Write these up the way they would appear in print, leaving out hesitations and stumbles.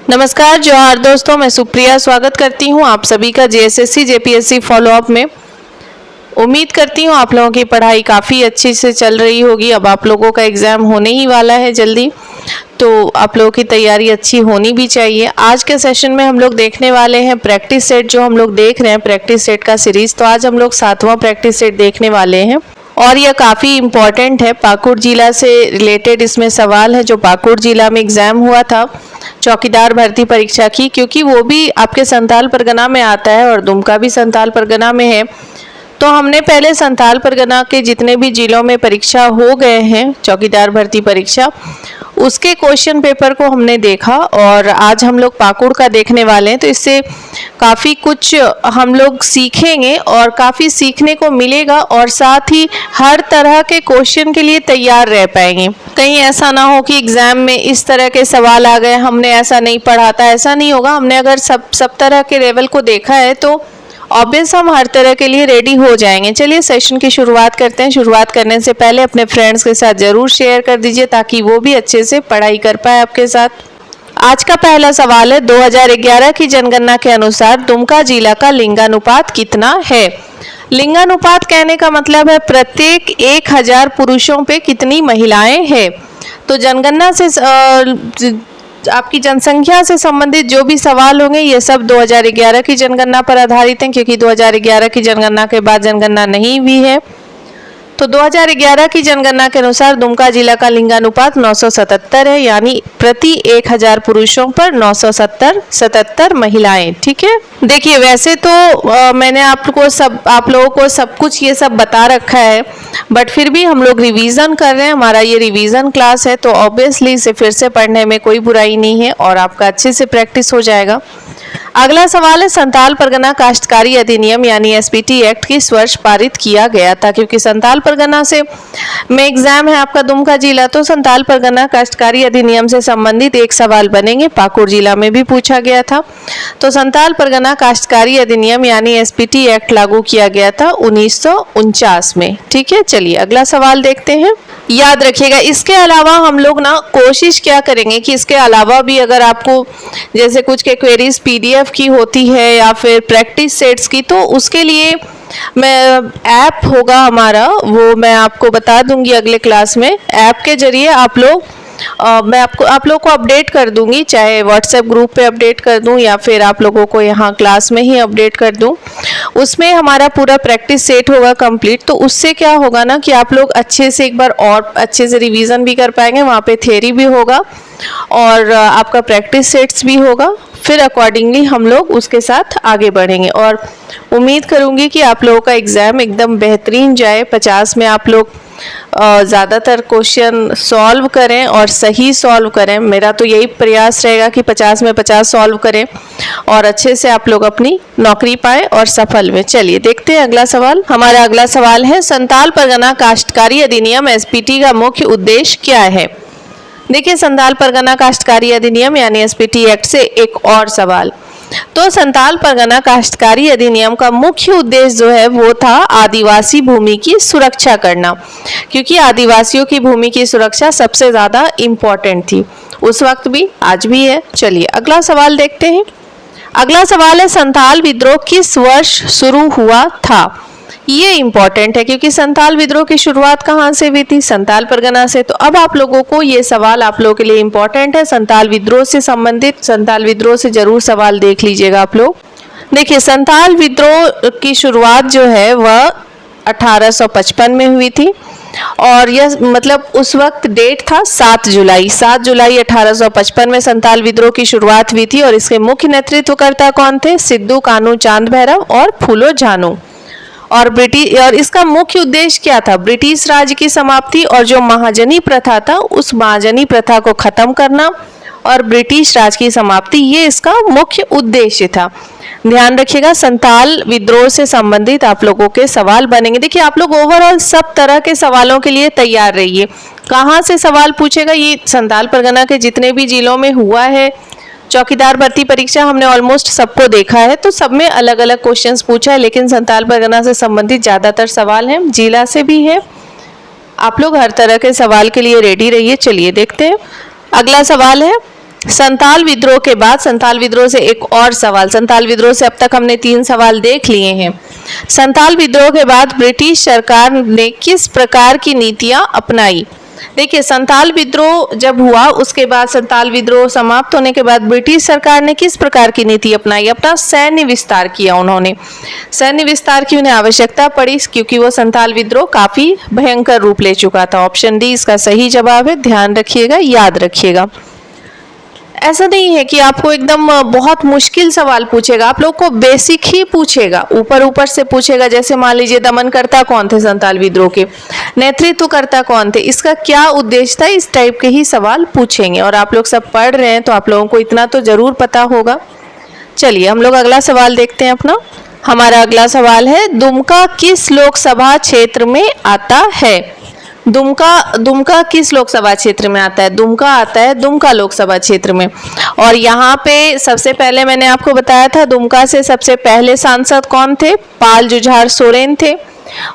नमस्कार जोहार दोस्तों, मैं सुप्रिया स्वागत करती हूँ आप सभी का जेएसएससी जेपीएससी फॉलोअप में। उम्मीद करती हूँ आप लोगों की पढ़ाई काफ़ी अच्छी से चल रही होगी। अब आप लोगों का एग्ज़ाम होने ही वाला है जल्दी, तो आप लोगों की तैयारी अच्छी होनी भी चाहिए। आज के सेशन में हम लोग देखने वाले हैं प्रैक्टिस सेट। जो हम लोग देख रहे हैं प्रैक्टिस सेट का सीरीज़, तो आज हम लोग 7वां प्रैक्टिस सेट देखने वाले हैं और यह काफ़ी इम्पॉर्टेंट है। पाकुड़ जिला से रिलेटेड इसमें सवाल है जो पाकुड़ जिला में एग्ज़ाम हुआ था चौकीदार भर्ती परीक्षा की, क्योंकि वो भी आपके संथाल परगना में आता है और दुमका भी संथाल परगना में है। तो हमने पहले संथाल परगना के जितने भी जिलों में परीक्षा हो गए हैं चौकीदार भर्ती परीक्षा, उसके क्वेश्चन पेपर को हमने देखा और आज हम लोग पाकुड़ का देखने वाले हैं। तो इससे काफ़ी कुछ हम लोग सीखेंगे और काफ़ी सीखने को मिलेगा और साथ ही हर तरह के क्वेश्चन के लिए तैयार रह पाएंगे। कहीं ऐसा ना हो कि एग्ज़ाम में इस तरह के सवाल आ गए, हमने ऐसा नहीं पढ़ा था, ऐसा नहीं होगा। हमने अगर सब तरह के लेवल को देखा है तो ऑब्वियस हम हर तरह के लिए रेडी हो जाएंगे। चलिए सेशन की शुरुआत करते हैं। शुरुआत करने से पहले अपने फ्रेंड्स के साथ ज़रूर शेयर कर दीजिए ताकि वो भी अच्छे से पढ़ाई कर पाए आपके साथ। आज का पहला सवाल है, 2011 की जनगणना के अनुसार दुमका जिला का लिंगानुपात कितना है। लिंगानुपात कहने का मतलब है प्रत्येक 1000 पुरुषों पे कितनी महिलाएं हैं। तो जनगणना से आपकी जनसंख्या से संबंधित जो भी सवाल होंगे ये सब 2011 की जनगणना पर आधारित हैं, क्योंकि 2011 की जनगणना के बाद जनगणना नहीं हुई है। तो 2011 की जनगणना के अनुसार दुमका जिला का लिंगानुपात 977 है, यानी प्रति 1000 पुरुषों पर 977 महिलाएं। ठीक है, देखिए वैसे तो मैंने आप लोगों को सब कुछ ये सब बता रखा है, बट फिर भी हम लोग रिवीजन कर रहे हैं। हमारा ये रिवीजन क्लास है, तो ऑब्वियसली इसे फिर से पढ़ने में कोई बुराई नहीं है और आपका अच्छे से प्रैक्टिस हो जाएगा। अगला सवाल है, संथाल परगना काश्तकारी अधिनियम यानी एसपीटी एक्ट किस वर्ष पारित किया गया था। क्योंकि संथाल परगना से में एग्जाम है आपका दुमका जिला, तो संथाल परगना काश्तकारी अधिनियम से संबंधित एक सवाल बनेंगे। पाकुड़ जिला में भी पूछा गया था। तो संथाल परगना काश्तकारी अधिनियम यानी एसपीटी एक्ट लागू किया गया था 1949 में। ठीक है, चलिए अगला सवाल देखते हैं। याद रखिएगा, इसके अलावा हम लोग ना कोशिश क्या करेंगे कि इसके अलावा भी अगर आपको जैसे कुछ के क्वेरीज पीडीएफ की होती है या फिर प्रैक्टिस सेट्स की, तो उसके लिए मैं ऐप होगा हमारा, वो मैं आपको बता दूंगी अगले क्लास में। ऐप के जरिए आप लोग को अपडेट कर दूंगी, चाहे व्हाट्सएप ग्रुप पे अपडेट कर दूं या फिर आप लोगों को यहाँ क्लास में ही अपडेट कर दूं। उसमें हमारा पूरा प्रैक्टिस सेट होगा कंप्लीट। तो उससे क्या होगा ना कि आप लोग अच्छे से एक बार और अच्छे से रिवीजन भी कर पाएंगे। वहाँ पे थ्योरी भी होगा और आपका प्रैक्टिस सेट्स भी होगा। फिर अकॉर्डिंगली हम लोग उसके साथ आगे बढ़ेंगे और उम्मीद करूँगी कि आप लोगों का एग्ज़ाम एकदम बेहतरीन जाए। 50 में आप लोग ज़्यादातर क्वेश्चन सॉल्व करें और सही सॉल्व करें। मेरा तो यही प्रयास रहेगा कि 50 में 50 सॉल्व करें और अच्छे से आप लोग अपनी नौकरी पाए और सफल में। चलिए देखते हैं अगला सवाल। हमारा अगला सवाल है, संथाल परगना काश्तकारी अधिनियम एसपीटी का मुख्य उद्देश्य क्या है। देखिए, संथाल परगना काश्तकारी अधिनियम यानी एसपीटी एक्ट से एक और सवाल। तो संथाल परगना काश्तकारी अधिनियम का मुख्य उद्देश्य जो है वो था आदिवासी भूमि की सुरक्षा करना, क्योंकि आदिवासियों की भूमि की सुरक्षा सबसे ज़्यादा इम्पोर्टेंट थी उस वक्त भी, आज भी है। चलिए अगला सवाल देखते हैं। अगला सवाल है, संथाल विद्रोह किस वर्ष शुरू हुआ था। ये इम्पॉर्टेंट है क्योंकि संथाल विद्रोह की शुरुआत कहाँ से हुई थी, संथाल परगना से। तो अब आप लोगों को ये सवाल आप लोगों के लिए इम्पॉर्टेंट है, संथाल विद्रोह से संबंधित। संथाल विद्रोह से जरूर सवाल देख लीजिएगा आप लोग। देखिए, संथाल विद्रोह की शुरुआत जो है वह 1855 में हुई थी और यह मतलब उस वक्त डेट था 7 जुलाई 1855 में संथाल विद्रोह की शुरुआत हुई थी। और इसके मुख्य नेतृत्वकर्ता कौन थे, सिद्धू कान्हू चांद भैरव और फूलो झानू। और इसका मुख्य उद्देश्य क्या था, ब्रिटिश राज की समाप्ति और जो महाजनी प्रथा था उस महाजनी प्रथा को खत्म करना और ब्रिटिश राज की समाप्ति, ये इसका मुख्य उद्देश्य था। ध्यान रखिएगा, संथाल विद्रोह से संबंधित आप लोगों के सवाल बनेंगे। देखिए, आप लोग ओवरऑल सब तरह के सवालों के लिए तैयार रहिए। कहाँ से सवाल पूछेगा, ये संथाल परगना के जितने भी जिलों में हुआ है चौकीदार भर्ती परीक्षा, हमने ऑलमोस्ट सबको देखा है, तो सब में अलग अलग क्वेश्चंस पूछा है, लेकिन संथाल परगना से संबंधित ज़्यादातर सवाल हैं, जिला से भी है। आप लोग हर तरह के सवाल के लिए रेडी रहिए। चलिए देखते हैं। अगला सवाल है, संताल विद्रोह के बाद, संताल विद्रोह से एक और सवाल, संताल विद्रोह से अब तक हमने 3 सवाल देख लिए हैं। संताल विद्रोह के बाद ब्रिटिश सरकार ने किस प्रकार की नीतियां अपनाई? देखिए, संताल विद्रोह जब हुआ उसके बाद, संताल विद्रोह समाप्त होने के बाद ब्रिटिश सरकार ने किस प्रकार की नीति अपनाई? अपना सैन्य विस्तार किया उन्होंने। सैन्य विस्तार की उन्हें आवश्यकता पड़ी क्योंकि वो संताल विद्रोह काफी भयंकर रूप ले चुका था। ऑप्शन डी इसका सही जवाब है। ध्यान रखिएगा, याद रखिएगा। ऐसा नहीं है कि आपको एकदम बहुत मुश्किल सवाल पूछेगा, आप लोग को बेसिक ही पूछेगा, ऊपर ऊपर से पूछेगा। जैसे मान लीजिए दमनकर्ता कौन थे संताल विद्रोह के, नेतृत्वकर्ता कौन थे, इसका क्या उद्देश्य था, इस टाइप के ही सवाल पूछेंगे। और आप लोग सब पढ़ रहे हैं तो आप लोगों को इतना तो जरूर पता होगा। चलिए हम लोग अगला सवाल देखते हैं अपना। हमारा अगला सवाल है, दुमका किस लोकसभा क्षेत्र में आता है? दुमका किस लोकसभा क्षेत्र में आता है? दुमका आता है दुमका लोकसभा क्षेत्र में। और यहाँ पे सबसे पहले मैंने आपको बताया था, दुमका से सबसे पहले सांसद कौन थे? पाल जुझार सोरेन थे।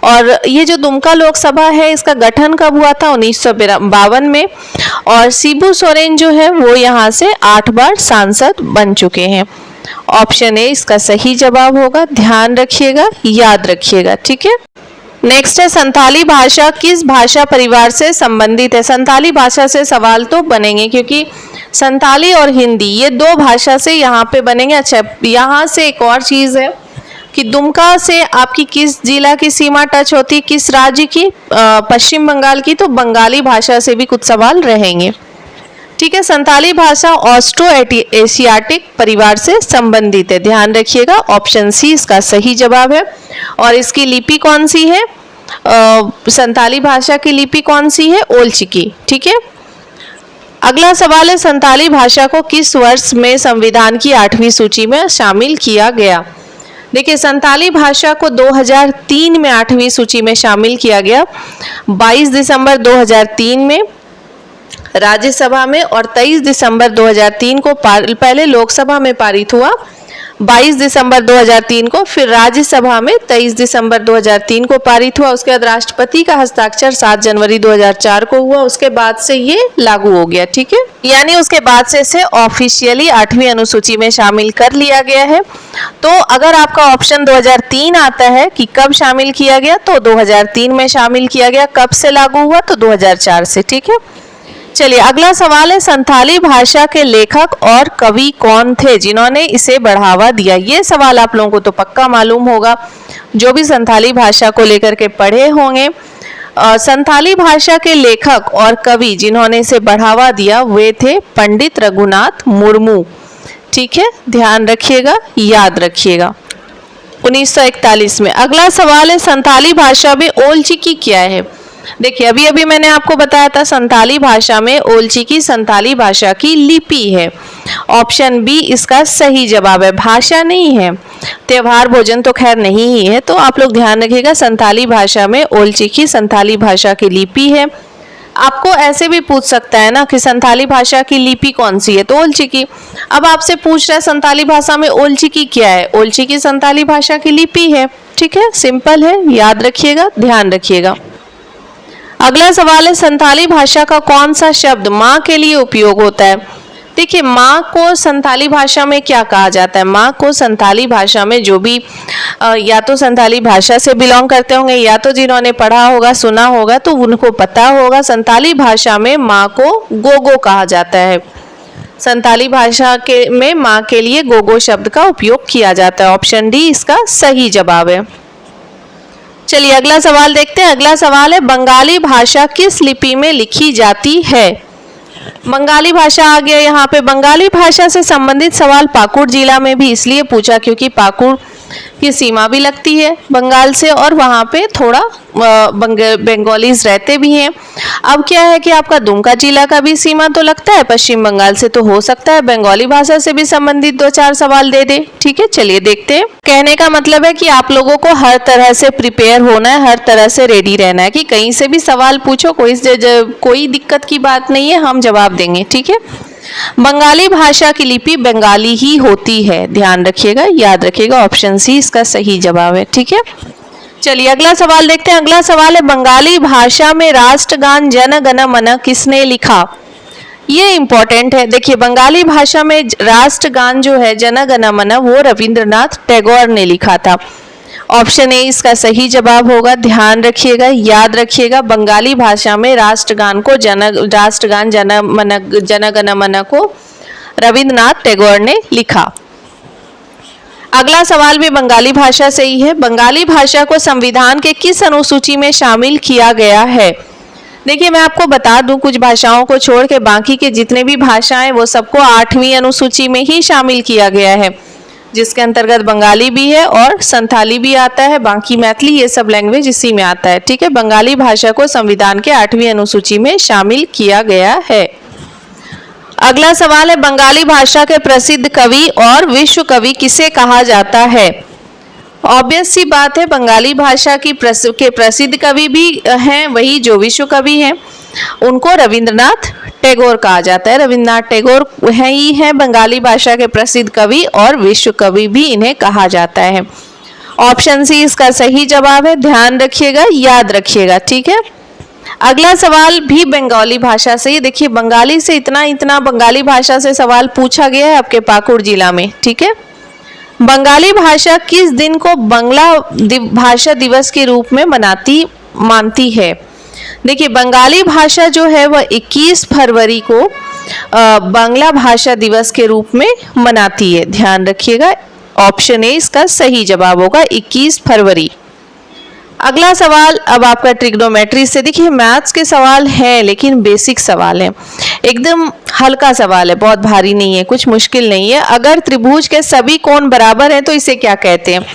और ये जो दुमका लोकसभा है इसका गठन कब हुआ था? 1952 में। और शिबू सोरेन जो है वो यहाँ से 8 बार सांसद बन चुके हैं। ऑप्शन ए इसका सही जवाब होगा। ध्यान रखिएगा, याद रखिएगा, ठीक है। नेक्स्ट है, संथाली भाषा किस भाषा परिवार से संबंधित है? संथाली भाषा से सवाल तो बनेंगे क्योंकि संथाली और हिंदी ये 2 भाषा से यहाँ पे बनेंगे। अच्छा, यहाँ से एक और चीज़ है कि दुमका से आपकी किस जिला की सीमा टच होती है, किस राज्य की? पश्चिम बंगाल की। तो बंगाली भाषा से भी कुछ सवाल रहेंगे, ठीक है। संथाली भाषा ऑस्ट्रो एशियाटिक परिवार से संबंधित है। ध्यान रखिएगा, ऑप्शन सी इसका सही जवाब है। और इसकी लिपि कौन सी है? संथाली भाषा की लिपि कौन सी है? ओलचिकी, ठीक है। अगला सवाल है, संथाली भाषा को किस वर्ष में संविधान की 8वीं सूची में शामिल किया गया? देखिए, संथाली भाषा को 2003 में 8वीं सूची में शामिल किया गया। 22 दिसंबर 2003 में राज्यसभा में और 23 दिसंबर 2003 को पहले लोकसभा में पारित हुआ, 22 दिसंबर 2003 को, फिर राज्यसभा में 23 दिसंबर 2003 को पारित हुआ। उसके बाद राष्ट्रपति का हस्ताक्षर 7 जनवरी 2004 को हुआ। उसके बाद से ये लागू हो गया, ठीक है। यानी उसके बाद से इसे ऑफिशियली 8वीं अनुसूची में शामिल कर लिया गया है। तो अगर आपका ऑप्शन 2003 आता है कि कब शामिल किया गया, तो 2003 में शामिल किया गया। कब से लागू हुआ? तो 2004 से, ठीक है। चलिए अगला सवाल है, संथाली भाषा के लेखक और कवि कौन थे जिन्होंने इसे बढ़ावा दिया? ये सवाल आप लोगों को तो पक्का मालूम होगा, जो भी संथाली भाषा को लेकर के पढ़े होंगे। संथाली भाषा के लेखक और कवि जिन्होंने इसे बढ़ावा दिया वे थे पंडित रघुनाथ मुर्मू, ठीक है। ध्यान रखिएगा, याद रखिएगा। 1941 में। अगला सवाल है, संथाली भाषा में ओलचिकी क्या है? देखिए, अभी अभी मैंने आपको बताया था संथाली भाषा में ओलचिकी संथाली भाषा की लिपि है। ऑप्शन बी इसका सही जवाब है, भाषा नहीं है। त्योहार भोजन तो खैर नहीं ही है, तो आप लोग ध्यान रखिएगा, संथाली भाषा में ओलचिकी संथाली भाषा की लिपि है। आपको ऐसे भी पूछ सकता है ना कि संथाली भाषा की लिपि कौन सी है, तो ओलचिकी। अब आपसे पूछ रहा है संथाली भाषा में ओलचिकी क्या है? ओलचिकी संथाली भाषा की लिपि है, ठीक है, सिंपल है, याद रखिएगा, ध्यान रखिएगा। अगला सवाल है, संथाली भाषा का कौन सा शब्द माँ के लिए उपयोग होता है? देखिए, माँ को संथाली भाषा में क्या कहा जाता है? माँ को संथाली भाषा में जो भी या तो संथाली भाषा से बिलोंग करते होंगे या तो जिन्होंने पढ़ा होगा सुना होगा तो उनको पता होगा, संथाली भाषा में माँ को गोगो कहा जाता है। संथाली भाषा के में माँ के लिए गोगो शब्द का उपयोग किया जाता है। ऑप्शन डी इसका सही जवाब है। चलिए अगला सवाल देखते हैं। अगला सवाल है, बंगाली भाषा किस लिपि में लिखी जाती है? बंगाली भाषा आ गया यहाँ पे। बंगाली भाषा से संबंधित सवाल पाकुड़ जिला में भी इसलिए पूछा क्योंकि पाकुड़ की सीमा भी लगती है बंगाल से और वहाँ पे थोड़ा बंगालीज रहते भी हैं। अब क्या है कि आपका दुमका जिला का भी सीमा तो लगता है पश्चिम बंगाल से, तो हो सकता है बंगाली भाषा से भी संबंधित 2-4 सवाल दे दे, ठीक है। चलिए देखते हैं। कहने का मतलब है कि आप लोगों को हर तरह से प्रिपेयर होना है, हर तरह से रेडी रहना है कि कहीं से भी सवाल पूछो, कोई दिक्कत की बात नहीं है, हम जवाब देंगे, ठीक है। बंगाली भाषा की लिपि बंगाली ही होती है, ध्यान रखिएगा, याद रखिएगा। ऑप्शन सी इसका सही जवाब है, ठीक है। चलिए अगला सवाल देखते हैं। अगला सवाल है, बंगाली भाषा में राष्ट्रगान जन गण मन किसने लिखा? ये इंपॉर्टेंट है। देखिए बंगाली भाषा में राष्ट्रगान जो है जन गण मन, वो रविंद्रनाथ टैगोर ने लिखा था। ऑप्शन ए इसका सही जवाब होगा। ध्यान रखिएगा, याद रखिएगा, बंगाली भाषा में राष्ट्रगान जन गण मन को रविंद्रनाथ टैगोर ने लिखा। अगला सवाल भी बंगाली भाषा से ही है। बंगाली भाषा को संविधान के किस अनुसूची में शामिल किया गया है? देखिए मैं आपको बता दूं, कुछ भाषाओं को छोड़ के बाकी के जितने भी भाषाएं वो सबको 8वीं अनुसूची में ही शामिल किया गया है, जिसके अंतर्गत बंगाली भी है और संथाली भी आता है, बाकी मैथिली, ये सब लैंग्वेज इसी में आता है। ठीक है, बंगाली भाषा को संविधान के 8वीं अनुसूची में शामिल किया गया है। अगला सवाल है, बंगाली भाषा के प्रसिद्ध कवि और विश्व कवि किसे कहा जाता है? ऑब्वियस सी बात है, बंगाली भाषा के प्रसिद्ध कवि भी हैं वही जो विश्व कवि हैं, उनको रविंद्रनाथ टैगोर कहा जाता है। रविंद्रनाथ टैगोर ही हैं बंगाली भाषा के प्रसिद्ध कवि और विश्व कवि भी इन्हें कहा जाता है। ऑप्शन सी इसका सही जवाब है। ध्यान रखिएगा, याद रखिएगा। ठीक है, अगला सवाल भी बंगाली भाषा से ही। देखिए बंगाली से इतना बंगाली भाषा से सवाल पूछा गया है आपके पाकुड़ जिला में। ठीक है, बंगाली भाषा किस दिन को बांग्ला भाषा दिवस के रूप में मानती है? देखिए बंगाली भाषा जो है वह 21 फरवरी को बांग्ला भाषा दिवस के रूप में मनाती है। ध्यान रखिएगा, ऑप्शन ए इसका सही जवाब होगा, 21 फरवरी। अगला सवाल अब आपका ट्रिग्नोमेट्री से। देखिए मैथ्स के सवाल हैं लेकिन बेसिक सवाल हैं, एकदम हल्का सवाल है, बहुत भारी नहीं है, कुछ मुश्किल नहीं है। अगर त्रिभुज के सभी कोण बराबर हैं तो इसे क्या कहते हैं?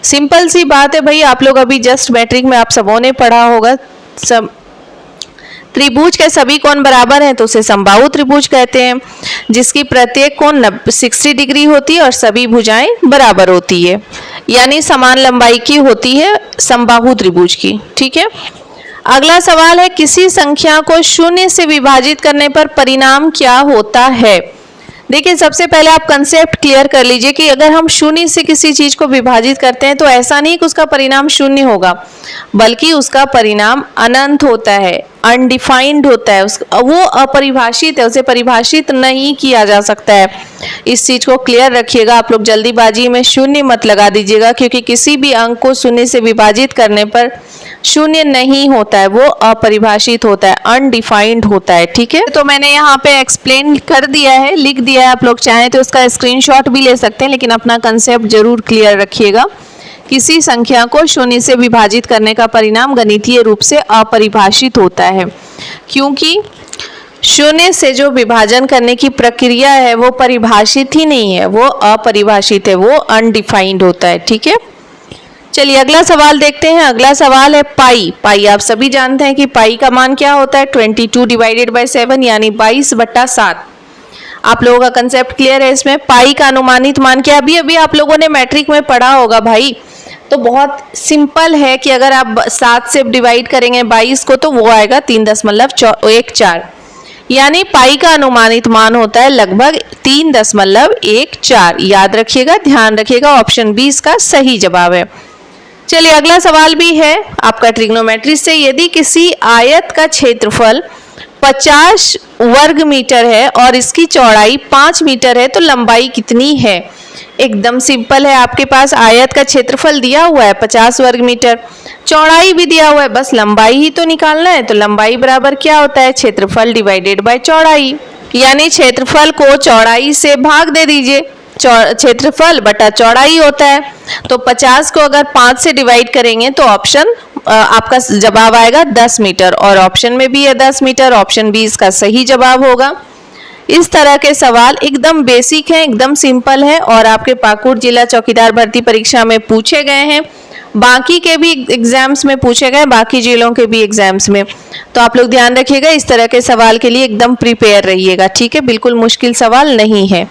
सिंपल सी बात है भाई, आप लोग अभी जस्ट मैट्रिक में आप सबों ने पढ़ा होगा, सब त्रिभुज के सभी कोण बराबर हैं तो उसे समबाहु त्रिभुज कहते हैं, जिसकी प्रत्येक कोण 60 डिग्री होती है और सभी भुजाएं बराबर होती है, यानी समान लंबाई की होती है समबाहु त्रिभुज की। ठीक है, अगला सवाल है, किसी संख्या को 0 से विभाजित करने पर परिणाम क्या होता है? देखिए सबसे पहले आप कंसेप्ट क्लियर कर लीजिए कि अगर हम 0 से किसी चीज को विभाजित करते हैं तो ऐसा नहीं कि उसका परिणाम 0 होगा, बल्कि उसका परिणाम अनंत होता है, अनडिफाइंड होता है, वो अपरिभाषित है, उसे परिभाषित नहीं किया जा सकता है। इस चीज को क्लियर रखिएगा। आप लोग जल्दीबाजी में 0 मत लगा दीजिएगा, क्योंकि किसी भी अंक को 0 से विभाजित करने पर 0 नहीं होता है, वो अपरिभाषित होता है, अनडिफाइंड होता है। ठीक है, तो मैंने यहाँ पे एक्सप्लेन कर दिया है, लिख दिया है, आप लोग चाहें तो इसका स्क्रीनशॉट भी ले सकते हैं, लेकिन अपना कंसेप्ट जरूर क्लियर रखिएगा। किसी संख्या को 0 से विभाजित करने का परिणाम गणितीय रूप से अपरिभाषित होता है, क्योंकि 0 से जो विभाजन करने की प्रक्रिया है वो परिभाषित ही नहीं है, वो अपरिभाषित है, वो अनडिफाइंड होता है। ठीक है, चलिए अगला सवाल देखते हैं। अगला सवाल है पाई। पाई आप सभी जानते हैं कि पाई का मान क्या होता है? 22 डिवाइडेड बाई 7, यानी 22/7। आप लोगों का कंसेप्ट क्लियर है इसमें? पाई का अनुमानित मान क्या? अभी आप लोगों ने मैट्रिक में पढ़ा होगा भाई, तो बहुत सिंपल है कि अगर आप 7 से डिवाइड करेंगे 22 को तो वो आएगा 3.14, यानी पाई का अनुमानित मान होता है लगभग 3.14। याद रखिएगा, ध्यान रखिएगा, ऑप्शन बी इसका सही जवाब है। चलिए अगला सवाल भी है आपका ट्रिग्नोमेट्री से। यदि किसी आयत का क्षेत्रफल 50 वर्ग मीटर है और इसकी चौड़ाई 5 मीटर है तो लंबाई कितनी है? एकदम सिंपल है, आपके पास आयत का क्षेत्रफल दिया हुआ है 50 वर्ग मीटर, चौड़ाई भी दिया हुआ है, बस लंबाई ही तो निकालना है। तो लंबाई बराबर क्या होता है? क्षेत्रफल डिवाइडेड बाय चौड़ाई, यानी क्षेत्रफल को चौड़ाई से भाग दे दीजिए, क्षेत्रफल बटा चौड़ाई होता है। तो 50 को अगर 5 से डिवाइड करेंगे तो ऑप्शन आपका जवाब आएगा 10 मीटर, और ऑप्शन में भी है 10 मीटर, ऑप्शन बी इसका सही जवाब होगा। इस तरह के सवाल एकदम बेसिक हैं, एकदम सिंपल है, और आपके पाकुड़ जिला चौकीदार भर्ती परीक्षा में पूछे गए हैं, बाकी के भी एग्जाम्स में पूछे गए, बाकी जिलों के भी एग्जाम्स में। तो आप लोग ध्यान रखिएगा, इस तरह के सवाल के लिए एकदम प्रिपेयर रहिएगा। ठीक है, बिल्कुल मुश्किल सवाल नहीं है।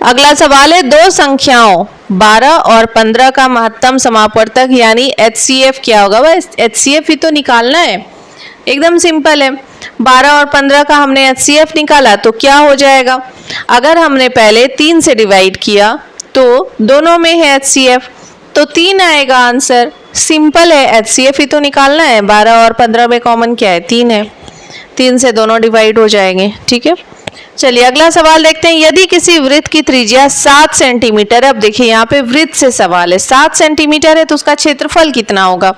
अगला सवाल है, दो संख्याओं 12 और 15 का महत्तम समापवर्तक यानी HCF क्या होगा? बस HCF ही तो निकालना है, एकदम सिंपल है। 12 और 15 का हमने HCF निकाला तो क्या हो जाएगा? अगर हमने पहले 3 से डिवाइड किया तो दोनों में है HCF, तो 3 आएगा आंसर। सिंपल है, HCF ही तो निकालना है, 12 और 15 में कॉमन क्या है? 3 है। 3 से दोनों डिवाइड हो जाएंगे, ठीक है। चलिए अगला सवाल देखते हैं। यदि किसी वृत्त की त्रिज्या 7 सेंटीमीटर है, अब देखिए यहाँ पे वृत्त से सवाल है, 7 सेंटीमीटर है तो उसका क्षेत्रफल कितना होगा।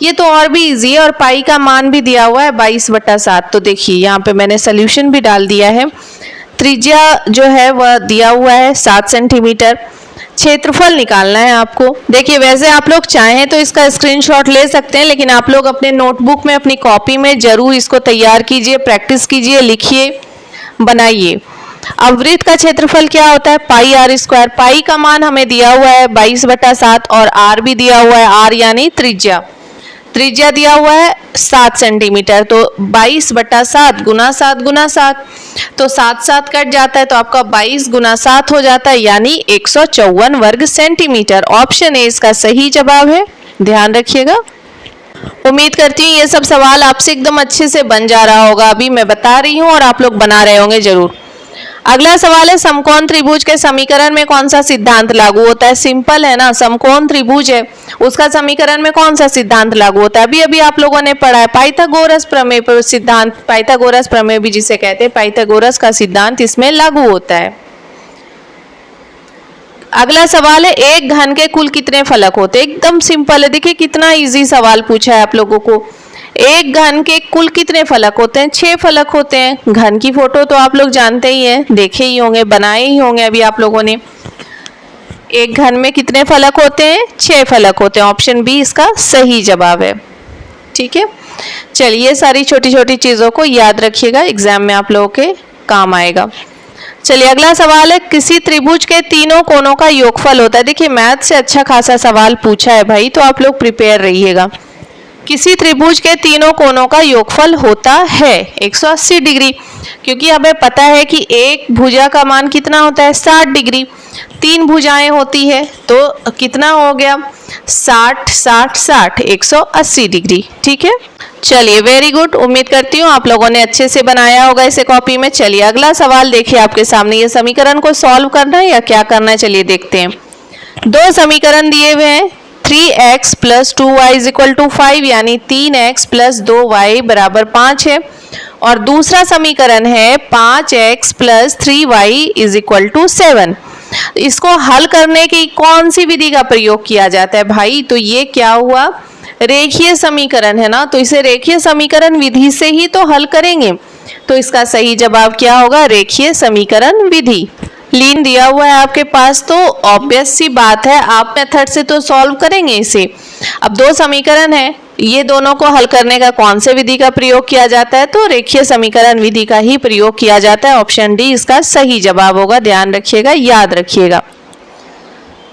ये तो और भी इजी है और पाई का मान भी दिया हुआ है 22/7। तो देखिए यहाँ पे मैंने सोल्यूशन भी डाल दिया है। त्रिज्या जो है वह दिया हुआ है 7 सेंटीमीटर, क्षेत्रफल निकालना है आपको। देखिए वैसे आप लोग चाहें तो इसका स्क्रीनशॉट ले सकते हैं, लेकिन आप लोग अपने नोटबुक में अपनी कॉपी में जरूर इसको तैयार कीजिए, प्रैक्टिस कीजिए, लिखिए, बनाइए। अब वृत्त का क्षेत्रफल क्या होता है, पाई आर स्क्वायर। पाई का मान हमें दिया हुआ है 22/7 और आर भी दिया हुआ है, आर यानी त्रिज्या। त्रिज्या दिया हुआ है 7 सेंटीमीटर, तो 22/7 गुना 7 गुना 7, तो 7 कट जाता है तो आपका 22 गुना 7 हो जाता है, यानी 154 वर्ग सेंटीमीटर। ऑप्शन ए इसका सही जवाब है, ध्यान रखिएगा। उम्मीद करती हूँ ये सब सवाल आपसे एकदम अच्छे से बन जा रहा होगा, अभी मैं बता रही हूँ और आप लोग बना रहे होंगे जरूर। अगला सवाल है, समकोण त्रिभुज के समीकरण में कौन सा सिद्धांत लागू होता है। सिंपल है ना, समकोण त्रिभुज है उसका समीकरण में कौन सा सिद्धांत लागू होता है। अभी अभी आप लोगों ने पढ़ा है पाइथागोरस प्रमेय पर सिद्धांत, पाइथागोरस प्रमेय भी जिसे कहते हैं, पाइथागोरस का सिद्धांत इसमें लागू होता है। अगला सवाल है, एक घन के कुल कितने फलक होते हैं। एकदम सिंपल है, देखिए कितना इजी सवाल पूछा है आप लोगों को। एक घन के कुल कितने फलक होते हैं, 6 फलक होते हैं। घन की फोटो तो आप लोग जानते ही हैं, देखे ही होंगे, बनाए ही होंगे अभी आप लोगों ने। एक घन में कितने फलक होते हैं, 6 फलक होते हैं। ऑप्शन बी इसका सही जवाब है, ठीक है। चलिए सारी छोटी छोटी चीजों को याद रखिएगा, एग्जाम में आप लोगों के काम आएगा। चलिए अगला सवाल है, किसी त्रिभुज के तीनों कोणों का योगफल होता है। देखिए मैथ से अच्छा खासा सवाल पूछा है भाई, तो आप लोग प्रिपेयर रहिएगा। किसी त्रिभुज के तीनों कोणों का योगफल होता है 180 डिग्री, क्योंकि हमें पता है कि एक भुजा का मान कितना होता है 60 डिग्री। 3 भुजाएं होती है तो कितना हो गया 60 60 60 180 डिग्री, ठीक है। चलिए वेरी गुड, उम्मीद करती हूँ आप लोगों ने अच्छे से बनाया होगा इसे कॉपी में। चलिए अगला सवाल देखिए आपके सामने, ये समीकरण को सॉल्व करना है या क्या करना है, चलिए देखते हैं। 2 समीकरण दिए हुए हैं, 3x + 2y = 5 यानी 3x + 2y = 5 है। और दूसरा समीकरण है 5x + 3y = 7। इसको हल करने की कौन सी विधि का प्रयोग किया जाता है भाई, तो ये क्या हुआ, रेखीय समीकरण है ना, तो इसे रेखीय समीकरण विधि से ही तो हल करेंगे। तो इसका सही जवाब क्या होगा, रेखीय समीकरण विधि। लीन दिया हुआ है आपके पास, तो ऑब्वियस सी बात है आप मेथड से तो सॉल्व करेंगे इसे। अब 2 समीकरण है, ये दोनों को हल करने का कौन से विधि का प्रयोग किया जाता है, तो रेखीय समीकरण विधि का ही प्रयोग किया जाता है। ऑप्शन डी इसका सही जवाब होगा, ध्यान रखिएगा, याद रखिएगा।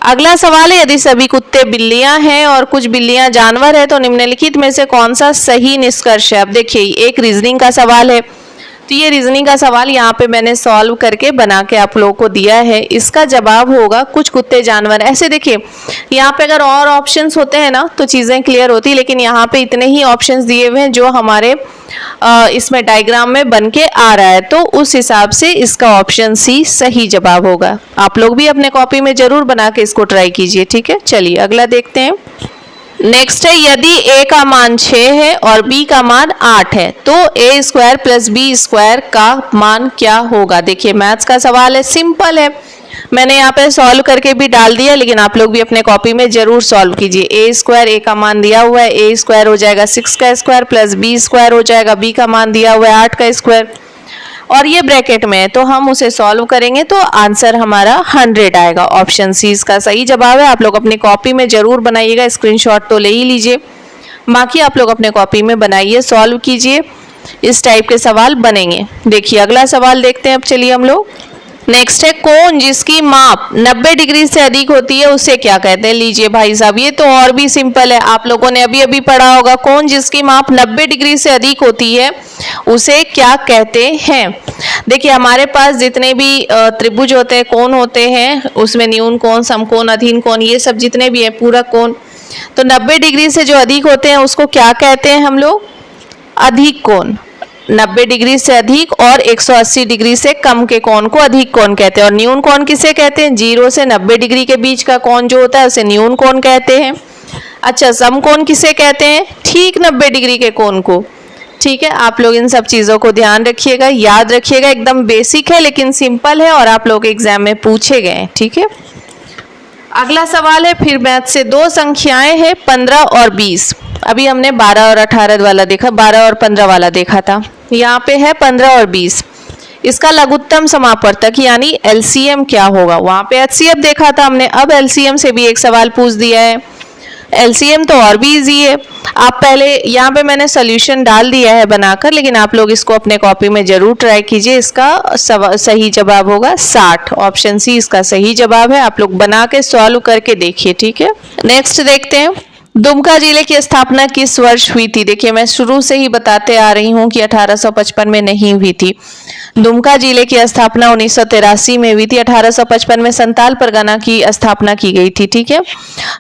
अगला सवाल है, यदि सभी कुत्ते बिल्लियां हैं और कुछ बिल्लियां जानवर है तो निम्नलिखित में से कौन सा सही निष्कर्ष है। अब देखिए एक रीजनिंग का सवाल है, तो ये रीजनिंग का सवाल यहाँ पे मैंने सॉल्व करके बना के आप लोगों को दिया है। इसका जवाब होगा कुछ कुत्ते जानवर। ऐसे देखिए यहाँ पे अगर और ऑप्शंस होते हैं ना तो चीज़ें क्लियर होती, लेकिन यहाँ पे इतने ही ऑप्शंस दिए हुए हैं जो हमारे इसमें डायग्राम में बन के आ रहा है, तो उस हिसाब से इसका ऑप्शन सी सही जवाब होगा। आप लोग भी अपने कॉपी में जरूर बना के इसको ट्राई कीजिए, ठीक है। चलिए अगला देखते हैं। नेक्स्ट है, यदि a का मान 6 है और b का मान 8 है तो a² + b² का मान क्या होगा। देखिए मैथ्स का सवाल है, सिंपल है, मैंने यहाँ पे सॉल्व करके भी डाल दिया, लेकिन आप लोग भी अपने कॉपी में जरूर सॉल्व कीजिए। a² का मान दिया हुआ है, a² हो जाएगा 6 का स्क्वायर + b² हो जाएगा, b का मान दिया हुआ है 8 का स्क्वायर, और ये ब्रैकेट में है तो हम उसे सॉल्व करेंगे तो आंसर हमारा 100 आएगा। ऑप्शन सी इसका सही जवाब है। आप लोग अपनी कॉपी में जरूर बनाइएगा, स्क्रीनशॉट तो ले ही लीजिए, बाकी आप लोग अपने कॉपी में बनाइए, सॉल्व कीजिए, इस टाइप के सवाल बनेंगे। देखिए अगला सवाल देखते हैं अब, चलिए हम लोग। नेक्स्ट है, कोण जिसकी माप 90 डिग्री से अधिक होती है उसे क्या कहते हैं। लीजिए भाई साहब, ये तो और भी सिंपल है, आप लोगों ने अभी अभी पढ़ा होगा। कोण जिसकी माप 90 डिग्री से अधिक होती है उसे क्या कहते हैं। देखिए हमारे पास जितने भी त्रिभुज होते हैं, कोण होते हैं, उसमें न्यून कोण, समकोण, अधीन कोण, ये सब जितने भी है पूरा कोण, तो 90 डिग्री से जो अधिक होते हैं उसको क्या कहते हैं हम लोग, अधिक कोण। 90 डिग्री से अधिक और 180 डिग्री से कम के कोण को अधिक कोण कहते हैं। और न्यून कोण किसे कहते हैं, 0 से 90 डिग्री के बीच का कोण जो होता है उसे न्यून कोण कहते हैं। अच्छा, समकोण किसे कहते हैं, ठीक 90 डिग्री के कोण को, ठीक है, आप लोग इन सब चीज़ों को ध्यान रखिएगा, याद रखिएगा। एकदम बेसिक है लेकिन सिंपल है और आप लोग एग्जाम में पूछे गए हैं। ठीक है, अगला सवाल है फिर मैथ से। दो संख्याएं हैं 15 और 20। अभी हमने 12 और 18 वाला देखा, 12 और 15 वाला देखा था। यहाँ पे है 15 और 20। इसका लघुत्तम समापवर्तक यानी एलसीएम क्या होगा? वहां पे एचसीएफ देखा था हमने, अब एलसीएम से भी एक सवाल पूछ दिया है। एलसीएम तो और भी इजी है। आप पहले यहाँ पे मैंने सोल्यूशन डाल दिया है बनाकर, लेकिन आप लोग इसको अपने कॉपी में जरूर ट्राई कीजिए। इसका सही जवाब होगा 60। ऑप्शन सी इसका सही जवाब है। आप लोग बना के सॉल्व करके देखिए। ठीक है, नेक्स्ट देखते हैं। दुमका जिले की स्थापना किस वर्ष हुई थी? देखिए, मैं शुरू से ही बताते आ रही हूँ कि 1855 में नहीं हुई थी। दुमका जिले की स्थापना 1983 में हुई थी। 1855 में संताल परगना की स्थापना की गई थी। ठीक है,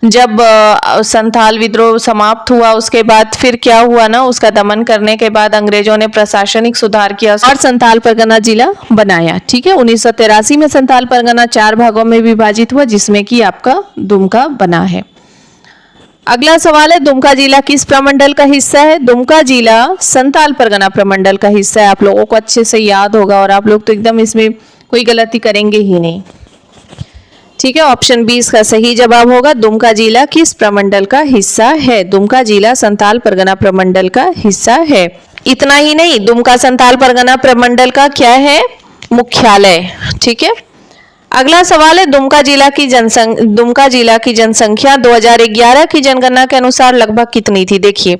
जब संताल विद्रोह समाप्त हुआ उसके बाद फिर क्या हुआ ना, उसका दमन करने के बाद अंग्रेजों ने प्रशासनिक सुधार किया और संताल परगना जिला बनाया। ठीक है, 1983 में संताल परगना 4 भागों में विभाजित हुआ, जिसमें कि आपका दुमका बना है। अगला सवाल है, दुमका जिला किस प्रमंडल का हिस्सा है? दुमका जिला संताल परगना प्रमंडल का हिस्सा है। आप लोगों को अच्छे से याद होगा और आप लोग तो एकदम इसमें कोई गलती करेंगे ही नहीं। ठीक है, ऑप्शन बी इसका सही जवाब होगा। दुमका जिला किस प्रमंडल का हिस्सा है? दुमका जिला संताल परगना प्रमंडल का हिस्सा है। इतना ही नहीं, दुमका संताल परगना प्रमंडल का क्या है? मुख्यालय। ठीक है, अगला सवाल है, दुमका जिला की जनसंख्या 2011 की जनगणना के अनुसार लगभग कितनी थी? देखिए,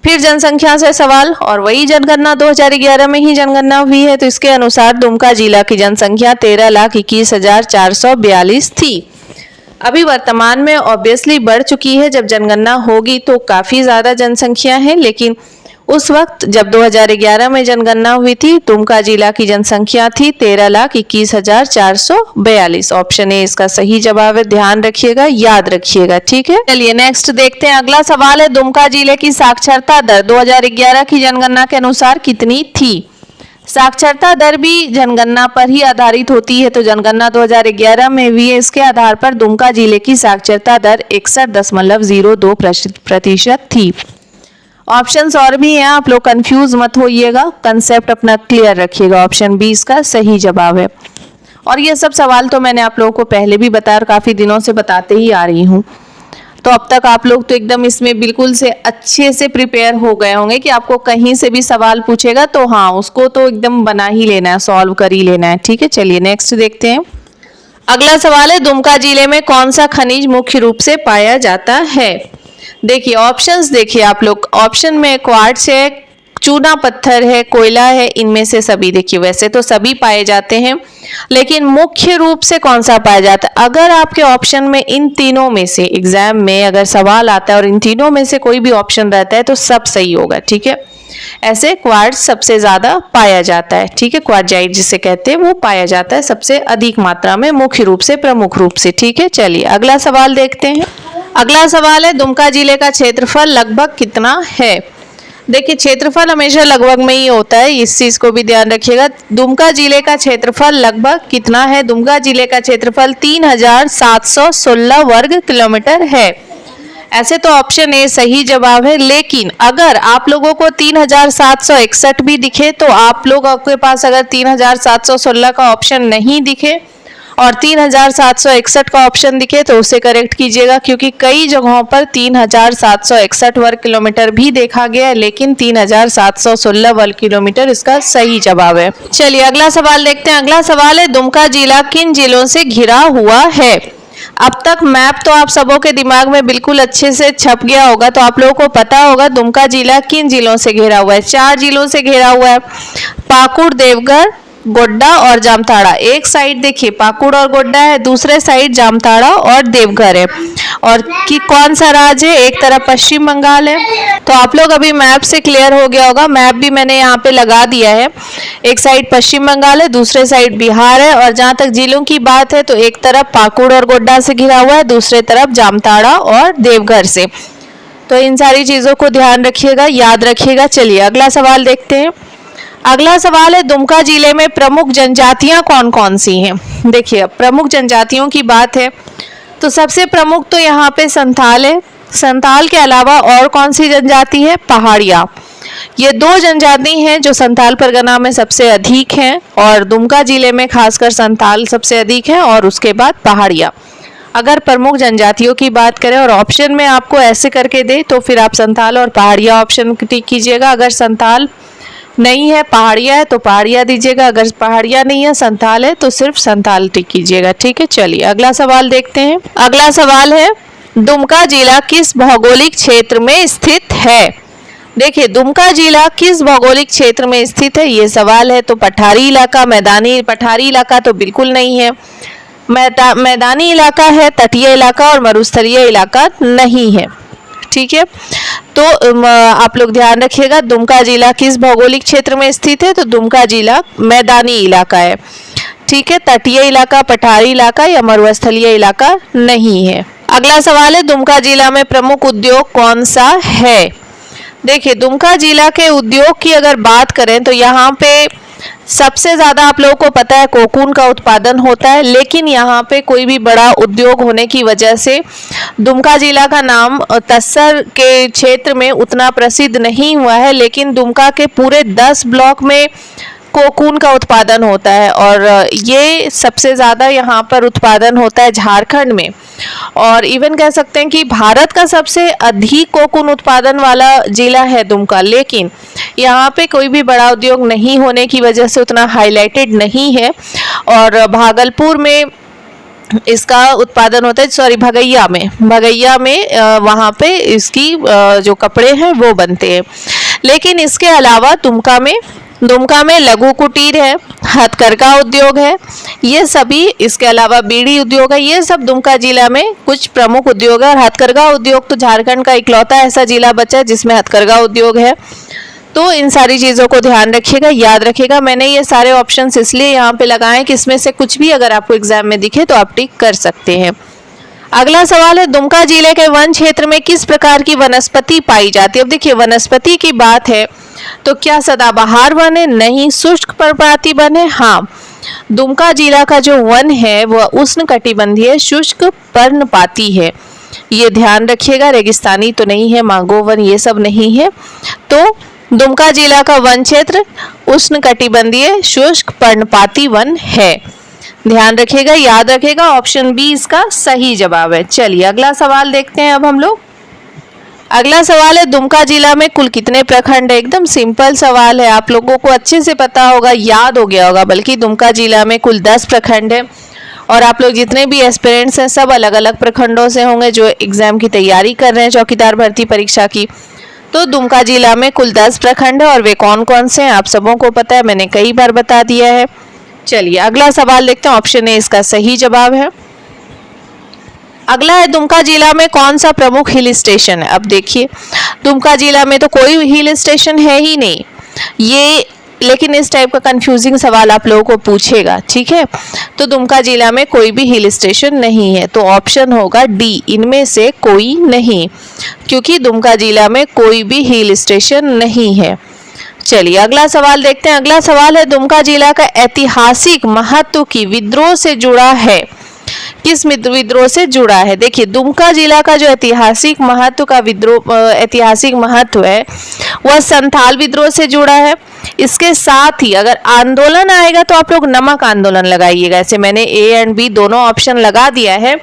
फिर जनसंख्या से सवाल, और वही जनगणना 2011 में ही जनगणना हुई है, तो इसके अनुसार दुमका जिला की जनसंख्या 13,21,442 थी। अभी वर्तमान में ऑब्वियसली बढ़ चुकी है, जब जनगणना होगी तो काफी ज्यादा जनसंख्या है, लेकिन उस वक्त जब 2011 में जनगणना हुई थी, दुमका जिला की जनसंख्या थी 13,21,442। ऑप्शन ए इसका सही जवाब है। ध्यान रखिएगा, याद रखिएगा। ठीक है, चलिए नेक्स्ट देखते हैं। अगला सवाल है, दुमका जिले की साक्षरता दर 2011 की जनगणना के अनुसार कितनी थी? साक्षरता दर भी जनगणना पर ही आधारित होती है, तो जनगणना 2011 में हुई है, इसके आधार पर दुमका जिले की साक्षरता दर 61.02% थी। ऑप्शंस और भी हैं, आप लोग कंफ्यूज मत होइएगा, कंसेप्ट अपना क्लियर रखिएगा। ऑप्शन बी इसका सही जवाब है। और ये सब सवाल तो मैंने आप लोगों को पहले भी बताया और काफी दिनों से बताते ही आ रही हूँ, तो अब तक आप लोग तो एकदम इसमें बिल्कुल से अच्छे से प्रिपेयर हो गए होंगे कि आपको कहीं से भी सवाल पूछेगा तो हाँ, उसको तो एकदम बना ही लेना है, सॉल्व कर ही लेना है। ठीक है, चलिए नेक्स्ट देखते हैं। अगला सवाल है, दुमका जिले में कौन सा खनिज मुख्य रूप से पाया जाता है? देखिए, ऑप्शंस देखिए आप लोग। ऑप्शन में क्वार्ट्ज है, चूना पत्थर है, कोयला है, इनमें से सभी। देखिए, वैसे तो सभी पाए जाते हैं, लेकिन मुख्य रूप से कौन सा पाया जाता है? अगर आपके ऑप्शन में इन तीनों में से एग्जाम में अगर सवाल आता है और इन तीनों में से कोई भी ऑप्शन रहता है तो सब सही होगा। ठीक है, ऐसे क्वार्ट्ज सबसे ज्यादा पाया जाता है। ठीक है, क्वार्जाइट जिसे कहते हैं वो पाया जाता है सबसे अधिक मात्रा में, मुख्य रूप से, प्रमुख रूप से। ठीक है, चलिए अगला सवाल देखते हैं। अगला सवाल है, दुमका जिले का क्षेत्रफल लगभग कितना है? देखिए, क्षेत्रफल हमेशा लगभग में ही होता है, इस चीज को भी ध्यान रखिएगा। दुमका जिले का क्षेत्रफल लगभग कितना है? दुमका जिले का क्षेत्रफल 3,716 वर्ग किलोमीटर है। ऐसे तो ऑप्शन ए सही जवाब है, लेकिन अगर आप लोगों को 3,761 भी दिखे तो आप लोगों के पास अगर 3,716 का ऑप्शन नहीं दिखे और 3,761 का ऑप्शन दिखे तो उसे करेक्ट कीजिएगा, क्योंकि कई जगहों पर 3,761 वर्ग किलोमीटर भी देखा गया है, लेकिन 3,716 वर्ग किलोमीटर इसका सही जवाब है। चलिए अगला सवाल देखते हैं। अगला सवाल है, दुमका जिला किन जिलों से घिरा हुआ है? अब तक मैप तो आप सबों के दिमाग में बिल्कुल अच्छे से छप गया होगा, तो आप लोगों को पता होगा दुमका जिला किन जिलों से घिरा हुआ है। 4 जिलों से घिरा हुआ है, पाकुड़, देवघर, गोड्डा और जामताड़ा। एक साइड देखिए पाकुड़ और गोड्डा है, दूसरे साइड जामताड़ा और देवघर है। और कि कौन सा राज्य है? एक तरफ पश्चिम बंगाल है। तो आप लोग अभी मैप से क्लियर हो गया होगा, मैप भी मैंने यहाँ पे लगा दिया है। एक साइड पश्चिम बंगाल है, दूसरे साइड बिहार है, और जहाँ तक जिलों की बात है तो एक तरफ पाकुड़ और गोड्डा से घिरा हुआ है, दूसरे तरफ जामताड़ा और देवघर से। तो इन सारी चीजों को ध्यान रखिएगा, याद रखिएगा। चलिए अगला सवाल देखते हैं। अगला सवाल है, दुमका जिले में प्रमुख जनजातियां कौन कौन सी हैं? देखिए, प्रमुख जनजातियों की बात है तो सबसे प्रमुख तो यहाँ पे संथाल है। संथाल के अलावा और कौन सी जनजाति है? पहाड़िया। ये दो जनजाति हैं जो संथाल परगना में सबसे अधिक हैं और दुमका जिले में खासकर संथाल सबसे अधिक हैं और उसके बाद पहाड़िया। अगर प्रमुख जनजातियों की बात करें और ऑप्शन में आपको ऐसे करके दे तो फिर आप संथाल और पहाड़िया ऑप्शन टिक कीजिएगा। अगर संथाल नहीं है पहाड़िया है तो पहाड़िया दीजिएगा, अगर पहाड़िया नहीं है संथाल है तो सिर्फ संथाल टिक कीजिएगा। ठीक है, चलिए अगला सवाल देखते हैं। अगला सवाल है, दुमका जिला किस भौगोलिक क्षेत्र में स्थित है? देखिए दुमका जिला किस भौगोलिक क्षेत्र में स्थित है ये सवाल है। तो पठारी इलाका, मैदानी, पठारी इलाका तो बिल्कुल नहीं है, मैदानी इलाका है, तटीय इलाका और मरुस्थलीय इलाका नहीं है। ठीक है, तो आप लोग ध्यान रखिएगा दुमका जिला किस भौगोलिक क्षेत्र में स्थित है। तो दुमका जिला मैदानी इलाका है। ठीक है, तटीय इलाका, पठारी इलाका या मरुस्थलीय इलाका नहीं है। अगला सवाल है, दुमका जिला में प्रमुख उद्योग कौन सा है? देखिए दुमका जिला के उद्योग की अगर बात करें तो यहाँ पे सबसे ज़्यादा आप लोगों को पता है कोकून का उत्पादन होता है, लेकिन यहाँ पे कोई भी बड़ा उद्योग होने की वजह से दुमका जिला का नाम तस्सर के क्षेत्र में उतना प्रसिद्ध नहीं हुआ है। लेकिन दुमका के पूरे 10 ब्लॉक में कोकून का उत्पादन होता है और ये सबसे ज़्यादा यहाँ पर उत्पादन होता है झारखंड में, और इवन कह सकते हैं कि भारत का सबसे अधिक कोकून उत्पादन वाला जिला है दुमका। लेकिन यहाँ पे कोई भी बड़ा उद्योग नहीं होने की वजह से उतना हाईलाइटेड नहीं है। और भागलपुर में इसका उत्पादन होता है, सॉरी भगैया में वहाँ पे इसकी जो कपड़े हैं वो बनते हैं। लेकिन इसके अलावा दुमका में लघु कुटीर है, हथकरघा उद्योग है, ये सभी, इसके अलावा बीड़ी उद्योग है, ये सब दुमका जिला में कुछ प्रमुख उद्योग है। और हथकरघा उद्योग तो झारखंड का इकलौता ऐसा जिला बचा है जिसमें हथकरघा उद्योग है। तो इन सारी चीज़ों को ध्यान रखिएगा, याद रखिएगा। मैंने ये सारे ऑप्शंस इसलिए यहाँ पे लगाए कि इसमें से कुछ भी अगर आपको एग्जाम में दिखे तो आप टिक कर सकते हैं। अगला सवाल है, दुमका जिले के वन क्षेत्र में किस प्रकार की वनस्पति पाई जाती है? अब देखिए वनस्पति की बात है तो क्या सदाबहार वन है? नहीं। शुष्क पर्णपाती वन है? हाँ। दुमका जिला का जो वन है वह उष्णकटिबंधीय शुष्क पर्णपाती है, ये ध्यान रखिएगा। रेगिस्तानी तो नहीं है, मांगो वन ये सब नहीं है। तो दुमका जिला का वन क्षेत्र उष्णकटिबंधीय शुष्क पर्णपाती वन है, ध्यान रखिएगा, याद रखिएगा। ऑप्शन बी इसका सही जवाब है। चलिए अगला सवाल देखते हैं अब हम लोग। अगला सवाल है, दुमका जिला में कुल कितने प्रखंड है? एकदम सिंपल सवाल है, आप लोगों को अच्छे से पता होगा, याद हो गया होगा। बल्कि दुमका जिला में कुल 10 प्रखंड है और आप लोग जितने भी एस्पिरेंट्स हैं सब अलग अलग प्रखंडों से होंगे जो एग्जाम की तैयारी कर रहे हैं चौकीदार भर्ती परीक्षा की। तो दुमका जिला में कुल 10 प्रखंड है और वे कौन कौन से हैं आप सबों को पता है, मैंने कई बार बता दिया है। चलिए अगला सवाल देखते हैं, ऑप्शन ए इसका सही जवाब है। अगला है, दुमका जिला में कौन सा प्रमुख हिल स्टेशन है? अब देखिए दुमका जिला में तो कोई हिल स्टेशन है ही नहीं, ये लेकिन इस टाइप का कंफ्यूजिंग सवाल आप लोगों को पूछेगा। ठीक है, तो दुमका जिला में कोई भी हिल स्टेशन नहीं है, तो ऑप्शन होगा डी, इनमें से कोई नहीं, क्योंकि दुमका जिला में कोई भी हिल स्टेशन नहीं है। चलिए अगला सवाल देखते हैं। अगला सवाल है, दुमका जिला का ऐतिहासिक महत्व की विद्रोह से जुड़ा है? किस विद्रोह से जुड़ा है? देखिए दुमका जिला का जो ऐतिहासिक महत्व है वह संथाल विद्रोह से जुड़ा है। इसके साथ ही अगर आंदोलन आएगा तो आप लोग नमक आंदोलन लगाइएगा। ऐसे मैंने ए एंड बी दोनों ऑप्शन लगा दिया है,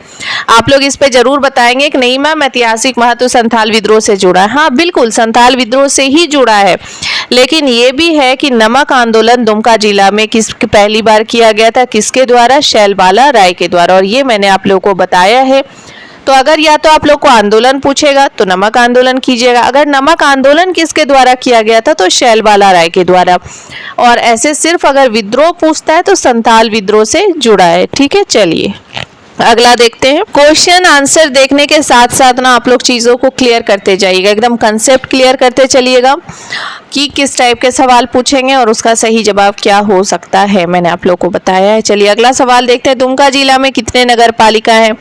आप लोग इस पे जरूर बताएंगे कि नहीं मैम ऐतिहासिक महत्व संथाल विद्रोह से जुड़ा है। हाँ बिल्कुल संथाल विद्रोह से ही जुड़ा है, लेकिन ये भी है कि नमक आंदोलन दुमका जिला में पहली बार किया गया था, किसके द्वारा? शैलबाला राय के द्वारा, और ये मैंने आप लोगों को बताया है। तो अगर या तो आप लोग को आंदोलन पूछेगा तो नमक आंदोलन कीजिएगा, अगर नमक आंदोलन किसके द्वारा किया गया था तो शैलबाला राय के द्वारा, और ऐसे सिर्फ अगर विद्रोह पूछता है तो संथाल विद्रोह से जुड़ा है। ठीक है, चलिए अगला देखते हैं। क्वेश्चन आंसर देखने के साथ साथ ना आप लोग चीज़ों को क्लियर करते जाइएगा, एकदम कंसेप्ट क्लियर करते चलिएगा कि किस टाइप के सवाल पूछेंगे और उसका सही जवाब क्या हो सकता है, मैंने आप लोग को बताया है। चलिए अगला सवाल देखते हैं। दुमका जिला में कितने नगर पालिका हैं?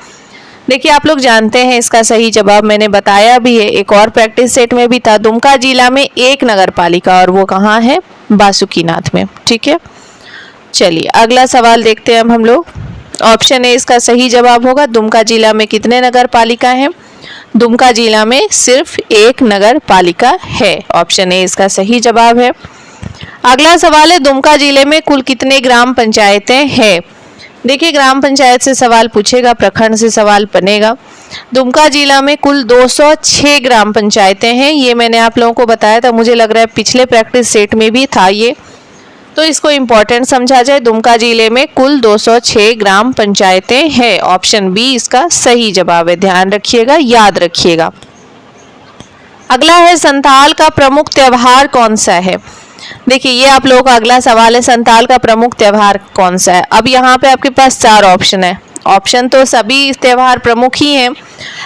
देखिए आप लोग जानते हैं इसका सही जवाब मैंने बताया भी है, एक और प्रैक्टिस सेट में भी था। दुमका जिला में एक नगर पालिका, और वो कहाँ है? बासुकीनाथ में। ठीक है, चलिए अगला सवाल देखते हैं अब हम लोग। ऑप्शन ए इसका सही जवाब होगा। दुमका जिला में कितने नगर पालिका हैं? दुमका जिला में सिर्फ एक नगर पालिका है। ऑप्शन ए इसका सही जवाब है। अगला सवाल है, दुमका जिले में कुल कितने ग्राम पंचायतें हैं? देखिए, ग्राम पंचायत से सवाल पूछेगा, प्रखंड से सवाल बनेगा। दुमका जिला में कुल 206 ग्राम पंचायतें हैं। ये मैंने आप लोगों को बताया था, मुझे लग रहा है पिछले प्रैक्टिस सेट में भी था ये, तो इसको इम्पोर्टेंट समझा जाए। दुमका जिले में कुल 206 ग्राम पंचायतें हैं। ऑप्शन बी इसका सही जवाब है, ध्यान रखिएगा, याद रखिएगा। अगला है, संथाल का प्रमुख त्योहार कौन सा है? देखिए, ये आप लोगों का अगला सवाल है, संथाल का प्रमुख त्योहार कौन सा है? अब यहाँ पे आपके पास 4 ऑप्शन है। ऑप्शन तो सभी त्योहार प्रमुख ही हैं,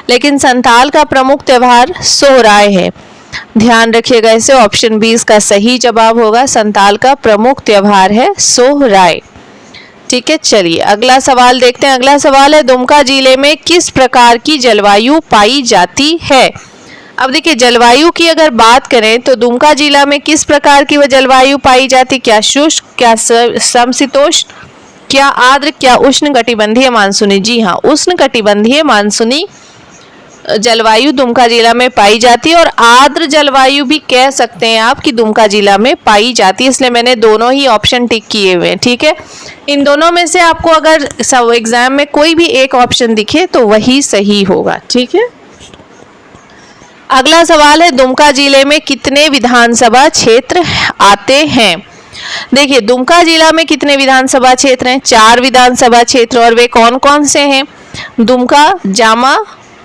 लेकिन संथाल का प्रमुख त्योहार सोहराय है। ध्यान रखिएगा इसे, ऑप्शन बी इसका सही जवाब होगा। संथाल का प्रमुख त्योहार है सोहराय। ठीक है, चलिए अगला सवाल देखते हैं। अगला सवाल है, दुमका जिले में किस प्रकार की जलवायु पाई जाती है? अब देखिए, जलवायु की अगर बात करें तो दुमका जिला में किस प्रकार की वह जलवायु पाई जाती? क्या शुष्क, क्या समशीतोष्ण, क्या आर्द्र, क्या उष्ण कटिबंधीय मानसूनी? जी हाँ, उष्ण कटिबंधीय मानसूनी जलवायु दुमका जिला में पाई जाती है, और आर्द्र जलवायु भी कह सकते हैं आप कि दुमका जिला में पाई जाती है, इसलिए मैंने दोनों ही ऑप्शन टिक किए हुए हैं। ठीक है, इन दोनों में से आपको अगर एग्जाम में कोई भी एक ऑप्शन दिखे तो वही सही होगा। ठीक है, अगला सवाल है, दुमका जिले में कितने विधानसभा क्षेत्र आते हैं? देखिए, दुमका जिला में कितने विधानसभा क्षेत्र हैं? 4 विधानसभा क्षेत्र, और वे कौन कौन से हैं? दुमका, जामा,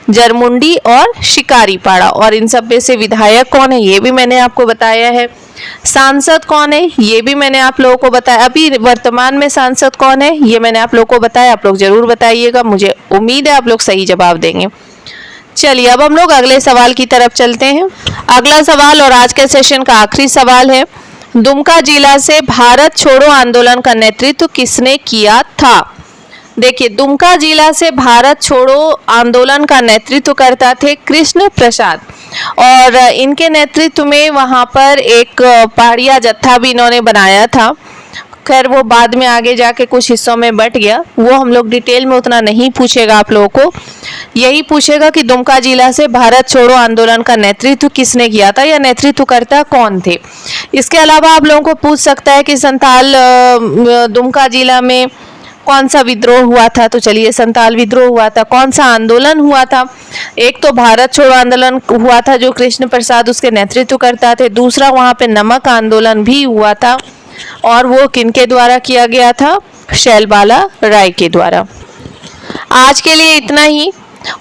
जरमुंडी और शिकारीपाड़ा। और इन सब में से विधायक कौन है ये भी मैंने आपको बताया है। सांसद कौन है ये भी मैंने आप लोगों को बताया। अभी वर्तमान में सांसद कौन है ये मैंने आप लोगों को बताया। आप लोग जरूर बताइएगा, मुझे उम्मीद है आप लोग सही जवाब देंगे। चलिए अब हम लोग अगले सवाल की तरफ चलते हैं। अगला सवाल और आज के सेशन का आखिरी सवाल है, दुमका जिला से भारत छोड़ो आंदोलन का नेतृत्व किसने किया था? देखिए, दुमका जिला से भारत छोड़ो आंदोलन का नेतृत्व करता थे कृष्ण प्रसाद, और इनके नेतृत्व में वहाँ पर एक पहाड़िया जत्था भी इन्होंने बनाया था। खैर वो बाद में आगे जाके कुछ हिस्सों में बट गया, वो हम लोग डिटेल में उतना नहीं पूछेगा आप लोगों को। यही पूछेगा कि दुमका जिला से भारत छोड़ो आंदोलन का नेतृत्व किसने किया था या नेतृत्वकर्ता कौन थे। इसके अलावा आप लोगों को पूछ सकता है कि संथाल दुमका जिला में कौन सा विद्रोह हुआ था, तो चलिए संथाल विद्रोह हुआ था। कौन सा आंदोलन हुआ था? एक तो भारत छोड़ो आंदोलन हुआ था जो कृष्ण प्रसाद उसके नेतृत्व करता थे, दूसरा वहाँ पे नमक आंदोलन भी हुआ था, और वो किनके द्वारा किया गया था? शैलबाला राय के द्वारा। आज के लिए इतना ही।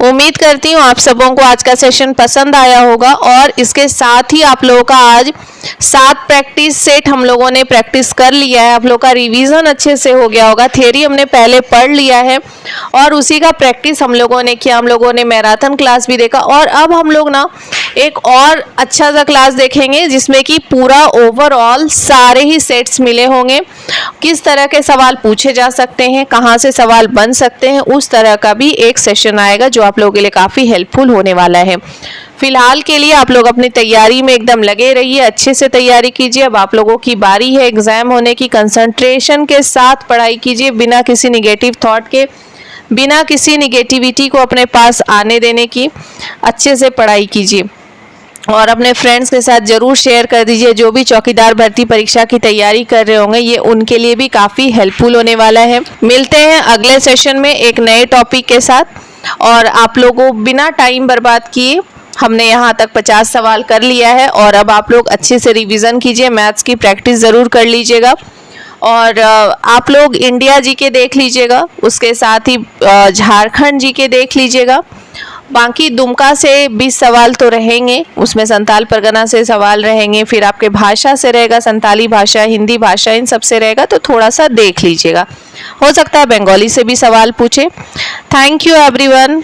उम्मीद करती हूँ आप सबों को आज का सेशन पसंद आया होगा, और इसके साथ ही आप लोगों का आज 7 प्रैक्टिस सेट हम लोगों ने प्रैक्टिस कर लिया है। आप लोगों का रिवीजन अच्छे से हो गया होगा। थ्योरी हमने पहले पढ़ लिया है और उसी का प्रैक्टिस हम लोगों ने किया। हम लोगों ने मैराथन क्लास भी देखा, और अब हम लोग ना एक और अच्छा सा क्लास देखेंगे जिसमें कि पूरा ओवरऑल सारे ही सेट्स मिले होंगे, किस तरह के सवाल पूछे जा सकते हैं, कहाँ से सवाल बन सकते हैं, उस तरह का भी एक सेशन आएगा जो आप लोगों के लिए काफ़ी हेल्पफुल होने वाला है। फिलहाल के लिए आप लोग अपनी तैयारी में एकदम लगे रहिए, अच्छे से तैयारी कीजिए। अब आप लोगों की बारी है एग्जाम होने की। कंसंट्रेशन के साथ पढ़ाई कीजिए, बिना किसी निगेटिव थॉट के, बिना किसी निगेटिविटी को अपने पास आने देने की अच्छे से पढ़ाई कीजिए, और अपने फ्रेंड्स के साथ ज़रूर शेयर कर दीजिए। जो भी चौकीदार भर्ती परीक्षा की तैयारी कर रहे होंगे ये उनके लिए भी काफ़ी हेल्पफुल होने वाला है। मिलते हैं अगले सेशन में एक नए टॉपिक के साथ, और आप लोगों बिना टाइम बर्बाद किए हमने यहाँ तक 50 सवाल कर लिया है, और अब आप लोग अच्छे से रिवीजन कीजिए, मैथ्स की प्रैक्टिस ज़रूर कर लीजिएगा, और आप लोग इंडिया जीके देख लीजिएगा, उसके साथ ही झारखंड जीके देख लीजिएगा। बाकी दुमका से 20 सवाल तो रहेंगे, उसमें संताल परगना से सवाल रहेंगे, फिर आपके भाषा से रहेगा, संताली भाषा, हिंदी भाषा, इन सब से रहेगा, तो थोड़ा सा देख लीजिएगा। हो सकता है बंगाली से भी सवाल पूछे। Thank you everyone.